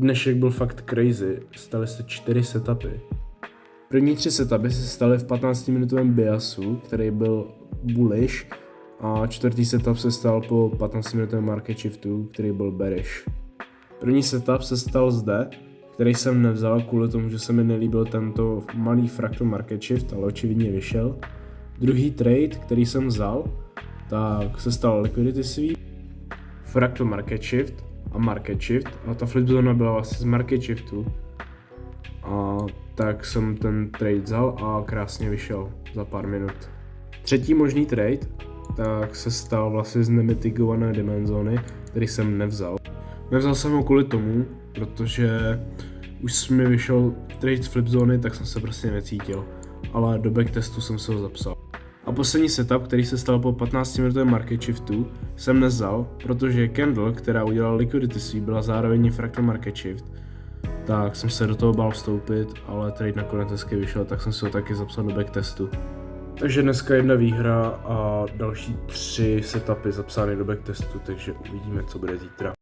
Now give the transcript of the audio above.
Dnešek byl fakt crazy, staly se 4 setupy. První 3 setupy se staly v 15-minutovém biasu, který byl bullish, a čtvrtý setup se stal po 15-minutovém market shiftu, který byl bearish. První setup se stal zde, který jsem nevzal kvůli tomu, že se mi nelíbil tento malý fractal market shift, ale očividně vyšel. Druhý trade, který jsem vzal, tak se stal liquidity sweep, fractal market shift a ta flip zóna byla vlastně z market shiftu. A tak jsem ten trade vzal a krásně vyšel za pár minut. Třetí možný trade tak se stal vlastně z nemitigované demand zóny, který jsem nevzal. Nevzal jsem ho kvůli tomu, protože už mi vyšel trade z flip zóny, tak jsem se prostě necítil, ale do backtestu jsem se ho zapsal. A poslední setup, který se stal po 15-minutovém market shiftu, jsem nevzal, protože candle, která udělala liquidity sweep, byla zároveň fractal market shift, tak jsem se do toho bál vstoupit, ale trade nakonec hezky vyšel, tak jsem si ho taky zapsal do backtestu. Takže dneska 1 výhra a další 3 setupy zapsány do backtestu, takže uvidíme, co bude zítra.